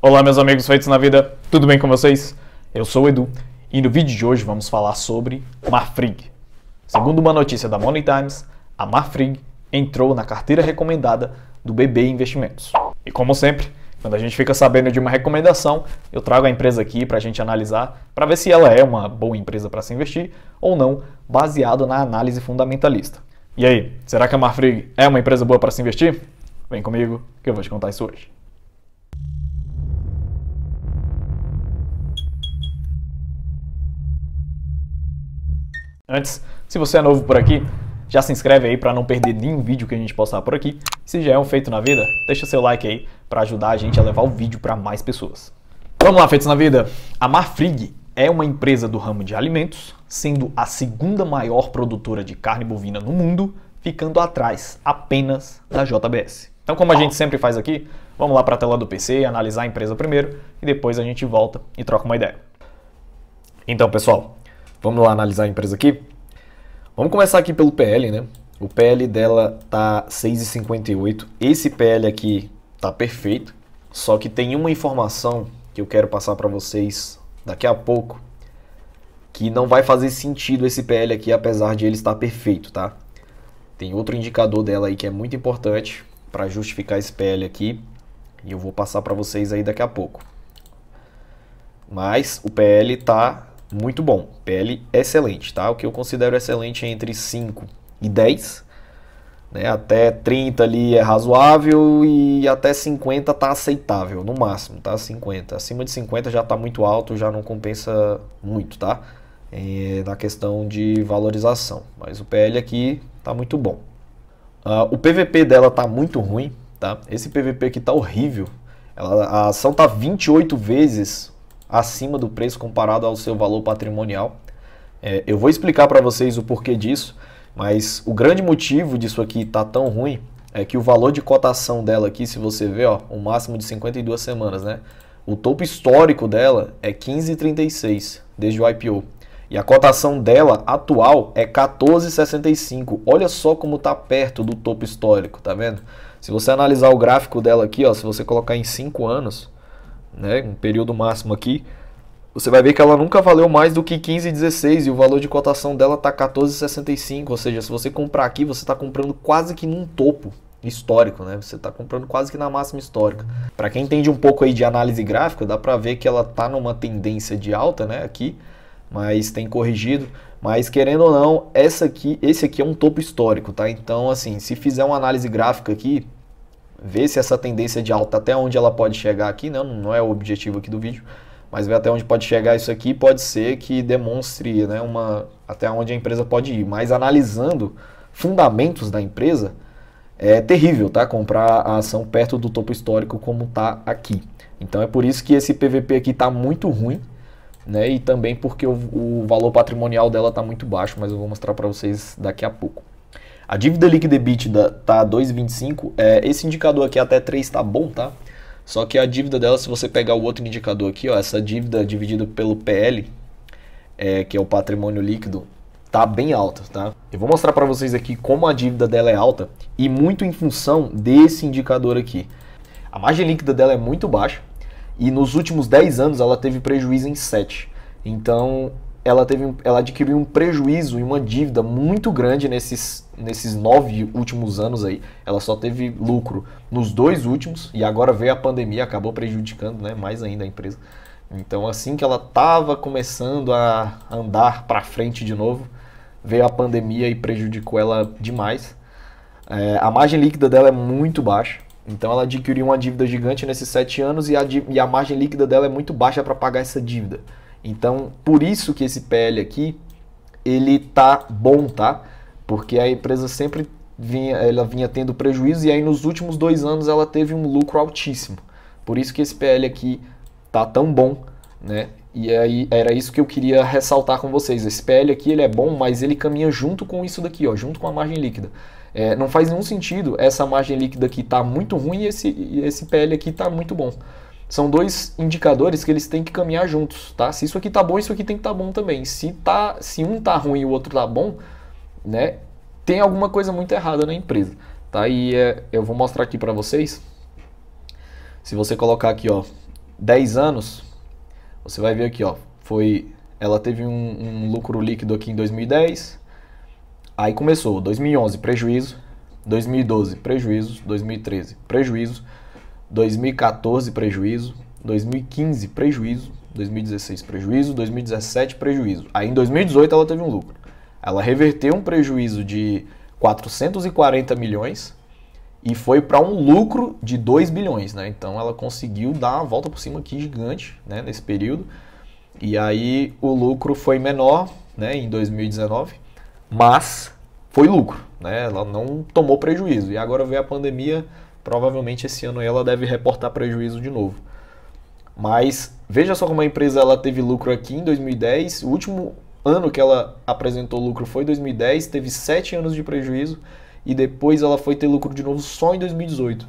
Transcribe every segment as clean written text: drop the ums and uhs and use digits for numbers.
Olá meus amigos feitos na vida, tudo bem com vocês? Eu sou o Edu e no vídeo de hoje vamos falar sobre Marfrig. Segundo uma notícia da Money Times, a Marfrig entrou na carteira recomendada do BB Investimentos. E como sempre, quando a gente fica sabendo de uma recomendação, eu trago a empresa aqui para a gente analisar, para ver se ela é uma boa empresa para se investir ou não, baseado na análise fundamentalista. E aí, será que a Marfrig é uma empresa boa para se investir? Vem comigo que eu vou te contar isso hoje. Antes, se você é novo por aqui, já se inscreve aí para não perder nenhum vídeo que a gente postar por aqui. Se já é um feito na vida, deixa seu like aí para ajudar a gente a levar o vídeo para mais pessoas. Vamos lá, feitos na vida! A Marfrig é uma empresa do ramo de alimentos, sendo a segunda maior produtora de carne bovina no mundo, ficando atrás apenas da JBS. Então, como a gente sempre faz aqui, vamos lá para a tela do PC, analisar a empresa primeiro e depois a gente volta e troca uma ideia. Então, pessoal, vamos lá analisar a empresa aqui. Vamos começar aqui pelo PL, né? O PL dela tá 6,58. Esse PL aqui tá perfeito. Só que tem uma informação que eu quero passar para vocês daqui a pouco, que não vai fazer sentido esse PL aqui, apesar de ele estar perfeito, tá? Tem outro indicador dela aí que é muito importante para justificar esse PL aqui, e eu vou passar para vocês aí daqui a pouco. Mas o PL tá muito bom, PL excelente, tá? O que eu considero excelente é entre 5 e 10, né? Até 30 ali é razoável e até 50 tá aceitável, no máximo, tá? 50, acima de 50 já tá muito alto, já não compensa muito, tá? Na questão de valorização, mas o PL aqui tá muito bom. O PVP dela tá muito ruim, tá? Esse PVP aqui tá horrível, a ação tá 28 vezes acima do preço comparado ao seu valor patrimonial. Eu vou explicar para vocês o porquê disso, mas o grande motivo disso aqui tá tão ruim é que o valor de cotação dela aqui, se você ver, ó, o máximo de 52 semanas, né? O topo histórico dela é 15,36 desde o IPO. E a cotação dela atual é 14,65. Olha só como tá perto do topo histórico, tá vendo? Se você analisar o gráfico dela aqui, ó, se você colocar em 5 anos, né, um período máximo aqui, você vai ver que ela nunca valeu mais do que 15,16 e o valor de cotação dela tá 14,65, ou seja, se você comprar aqui, você está comprando quase que num topo histórico, né? Você está comprando quase que na máxima histórica. Para quem entende um pouco aí de análise gráfica, dá para ver que ela tá numa tendência de alta, né, aqui, mas tem corrigido, mas querendo ou não, esse aqui é um topo histórico, tá? Então, assim, se fizer uma análise gráfica aqui, ver se essa tendência de alta até onde ela pode chegar aqui, né? Não é o objetivo aqui do vídeo, mas ver até onde pode chegar isso aqui, pode ser que demonstre, né, até onde a empresa pode ir. Mas analisando fundamentos da empresa, é terrível, tá? Comprar a ação perto do topo histórico como tá aqui. Então é por isso que esse PVP aqui tá muito ruim, né? E também porque o valor patrimonial dela tá muito baixo, mas eu vou mostrar para vocês daqui a pouco. A dívida líquida EBITDA tá 2,25, esse indicador aqui até 3 tá bom, tá? Só que a dívida dela, se você pegar o outro indicador aqui, ó, essa dívida dividida pelo PL, que é o patrimônio líquido, tá bem alta, tá? Eu vou mostrar para vocês aqui como a dívida dela é alta e muito em função desse indicador aqui. A margem líquida dela é muito baixa e nos últimos 10 anos ela teve prejuízo em 7. Então ela adquiriu um prejuízo e uma dívida muito grande nesses 9 últimos anos aí. Ela só teve lucro nos 2 últimos e agora veio a pandemia, acabou prejudicando, né, mais ainda a empresa. Então assim que ela estava começando a andar para frente de novo, veio a pandemia e prejudicou ela demais. A margem líquida dela é muito baixa, então ela adquiriu uma dívida gigante nesses 7 anos e a margem líquida dela é muito baixa para pagar essa dívida. Então, por isso que esse PL aqui, ele tá bom, tá? Porque a empresa sempre vinha tendo prejuízo e aí nos últimos 2 anos ela teve um lucro altíssimo. Por isso que esse PL aqui tá tão bom, né? E aí era isso que eu queria ressaltar com vocês. Esse PL aqui, ele é bom, mas ele caminha junto com isso daqui, ó, junto com a margem líquida. Não faz nenhum sentido essa margem líquida aqui tá muito ruim e esse PL aqui tá muito bom. São 2 indicadores que eles têm que caminhar juntos, tá? Se isso aqui tá bom, isso aqui tem que estar bom também. Se um tá ruim e o outro tá bom, né, tem alguma coisa muito errada na empresa, tá? E eu vou mostrar aqui para vocês. Se você colocar aqui, ó, 10 anos, você vai ver aqui, ó, ela teve um lucro líquido aqui em 2010, aí começou 2011, prejuízo, 2012, prejuízo, 2013, prejuízo, 2014, prejuízo, 2015, prejuízo, 2016, prejuízo, 2017, prejuízo. Aí em 2018 ela teve um lucro. Ela reverteu um prejuízo de 440 milhões e foi para um lucro de 2 bilhões, né? Então ela conseguiu dar uma volta por cima aqui gigante, né, nesse período. E aí o lucro foi menor, né, em 2019, mas foi lucro, né? Ela não tomou prejuízo. E agora veio a pandemia, provavelmente esse ano ela deve reportar prejuízo de novo. Mas veja só como a empresa ela teve lucro aqui em 2010, o último ano que ela apresentou lucro foi 2010, teve 7 anos de prejuízo e depois ela foi ter lucro de novo só em 2018.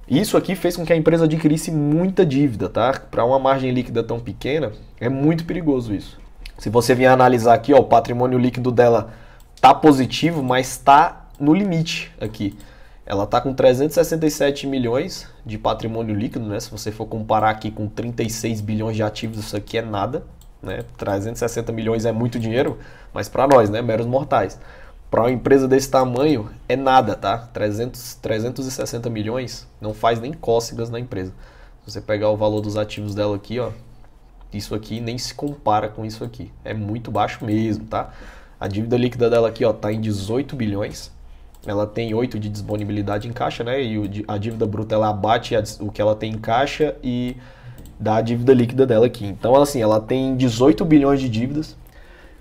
Isso aqui fez com que a empresa adquirisse muita dívida, tá? Para uma margem líquida tão pequena, é muito perigoso isso. Se você vier analisar aqui, ó, o patrimônio líquido dela tá positivo, mas tá no limite aqui. Ela está com 367 milhões de patrimônio líquido, né? Se você for comparar aqui com 36 bilhões de ativos, isso aqui é nada, né? 360 milhões é muito dinheiro, mas para nós, né, meros mortais. Para uma empresa desse tamanho, é nada, tá? 360 milhões não faz nem cócegas na empresa. Se você pegar o valor dos ativos dela aqui, ó, isso aqui nem se compara com isso aqui. É muito baixo mesmo, tá? A dívida líquida dela aqui, ó, tá em 18 bilhões. Ela tem 8 de disponibilidade em caixa, né? E a dívida bruta ela abate o que ela tem em caixa e dá a dívida líquida dela aqui. Então, assim, ela tem 18 bilhões de dívidas,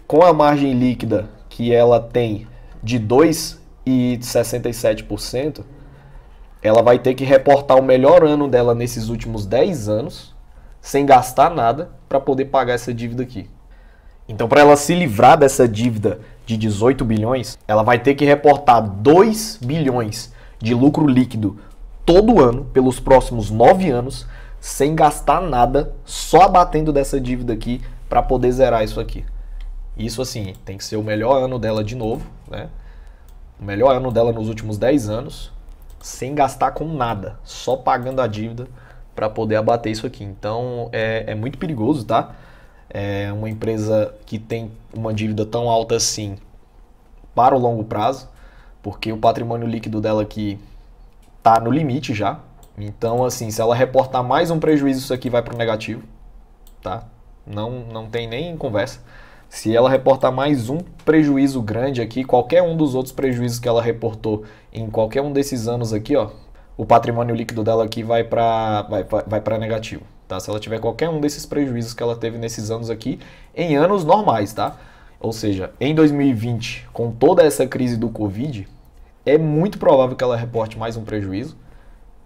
com a margem líquida que ela tem de 2,67%, ela vai ter que reportar o melhor ano dela nesses últimos 10 anos, sem gastar nada, para poder pagar essa dívida aqui. Então, para ela se livrar dessa dívida de 18 bilhões, ela vai ter que reportar 2 bilhões de lucro líquido todo ano, pelos próximos 9 anos, sem gastar nada, só abatendo dessa dívida aqui para poder zerar isso aqui. Isso, assim, tem que ser o melhor ano dela de novo, né? O melhor ano dela nos últimos 10 anos, sem gastar com nada, só pagando a dívida para poder abater isso aqui. Então, é muito perigoso, tá? É uma empresa que tem uma dívida tão alta assim para o longo prazo, porque o patrimônio líquido dela aqui está no limite já. Então, assim, se ela reportar mais um prejuízo, isso aqui vai para o negativo, tá? Não tem nem conversa. Se ela reportar mais um prejuízo grande aqui, qualquer um dos outros prejuízos que ela reportou em qualquer um desses anos aqui, ó, o patrimônio líquido dela aqui vai para negativo. Tá? Se ela tiver qualquer um desses prejuízos que ela teve nesses anos aqui, em anos normais, tá? Ou seja, em 2020, com toda essa crise do Covid, é muito provável que ela reporte mais um prejuízo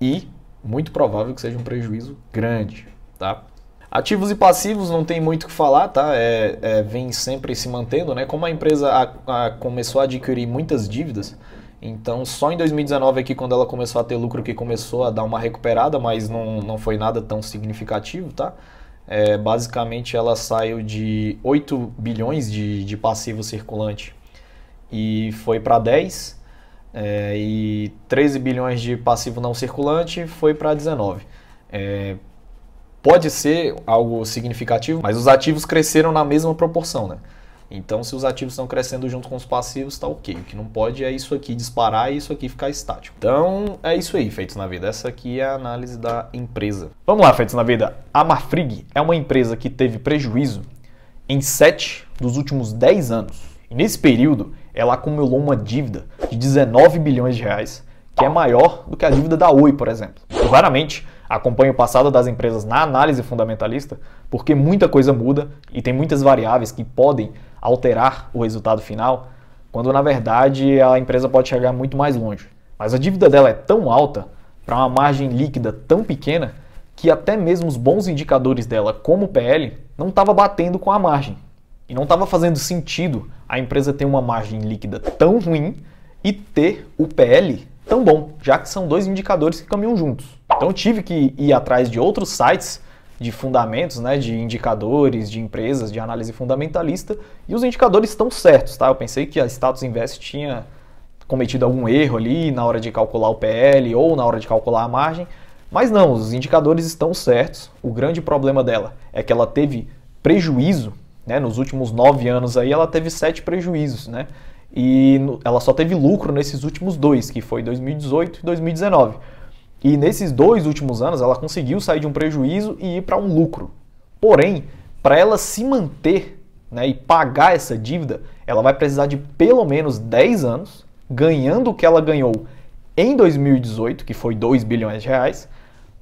e muito provável que seja um prejuízo grande, tá? Ativos e passivos não tem muito o que falar, tá? Vem sempre se mantendo, né? Como a empresa começou a adquirir muitas dívidas, então só em 2019 aqui, quando ela começou a ter lucro, que começou a dar uma recuperada, mas não foi nada tão significativo, tá? Basicamente ela saiu de 8 bilhões de passivo circulante e foi para 10, e 13 bilhões de passivo não circulante foi para 19. Pode ser algo significativo, mas os ativos cresceram na mesma proporção, né? Então, se os ativos estão crescendo junto com os passivos, tá ok. O que não pode é isso aqui disparar e isso aqui ficar estático. Então, é isso aí, Feitos na Vida. Essa aqui é a análise da empresa. Vamos lá, Feitos na Vida. A Marfrig é uma empresa que teve prejuízo em 7 dos últimos 10 anos. E nesse período, ela acumulou uma dívida de 19 bilhões de reais, que é maior do que a dívida da Oi, por exemplo. Eu raramente acompanho o passado das empresas na análise fundamentalista, porque muita coisa muda e tem muitas variáveis que podem alterar o resultado final, quando na verdade a empresa pode chegar muito mais longe. Mas a dívida dela é tão alta, para uma margem líquida tão pequena, que até mesmo os bons indicadores dela, como o PL, não estava batendo com a margem. E não estava fazendo sentido a empresa ter uma margem líquida tão ruim e ter o PL tão bom, já que são dois indicadores que caminham juntos. Então eu tive que ir atrás de outros sites de fundamentos, né, de indicadores, de empresas, de análise fundamentalista, e os indicadores estão certos, tá? Eu pensei que a Status Invest tinha cometido algum erro ali na hora de calcular o PL ou na hora de calcular a margem, Mas não, os indicadores estão certos. O grande problema dela é que ela teve prejuízo, né? Nos últimos 9 anos aí ela teve 7 prejuízos, né? E ela só teve lucro nesses últimos 2, que foi 2018 e 2019. E nesses 2 últimos anos ela conseguiu sair de um prejuízo e ir para um lucro. Porém, para ela se manter, né, e pagar essa dívida, ela vai precisar de pelo menos 10 anos, ganhando o que ela ganhou em 2018, que foi 2 bilhões de reais,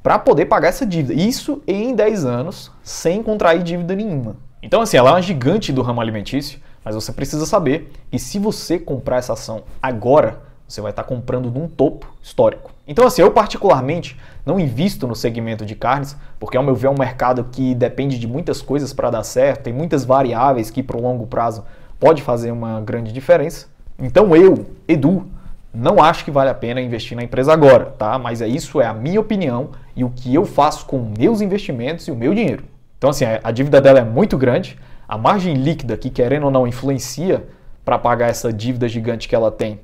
para poder pagar essa dívida. Isso em 10 anos, sem contrair dívida nenhuma. Então, assim, ela é uma gigante do ramo alimentício, mas você precisa saber que se você comprar essa ação agora, você vai estar comprando num topo histórico. Então, assim, eu particularmente não invisto no segmento de carnes, porque ao meu ver é um mercado que depende de muitas coisas para dar certo, tem muitas variáveis que para o longo prazo pode fazer uma grande diferença. Então eu, Edu, não acho que vale a pena investir na empresa agora, tá? Mas isso é a minha opinião e o que eu faço com meus investimentos e o meu dinheiro. Então, assim, a dívida dela é muito grande, a margem líquida, que querendo ou não influencia para pagar essa dívida gigante que ela tem,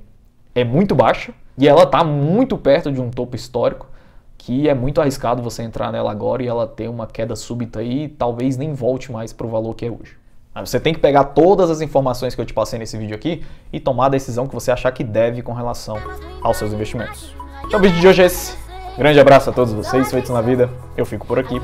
é muito baixa e ela está muito perto de um topo histórico que é muito arriscado você entrar nela agora e ela ter uma queda súbita aí e talvez nem volte mais para o valor que é hoje. Você tem que pegar todas as informações que eu te passei nesse vídeo aqui e tomar a decisão que você achar que deve com relação aos seus investimentos. Então o vídeo de hoje é esse. Grande abraço a todos vocês, feitos na vida. Eu fico por aqui.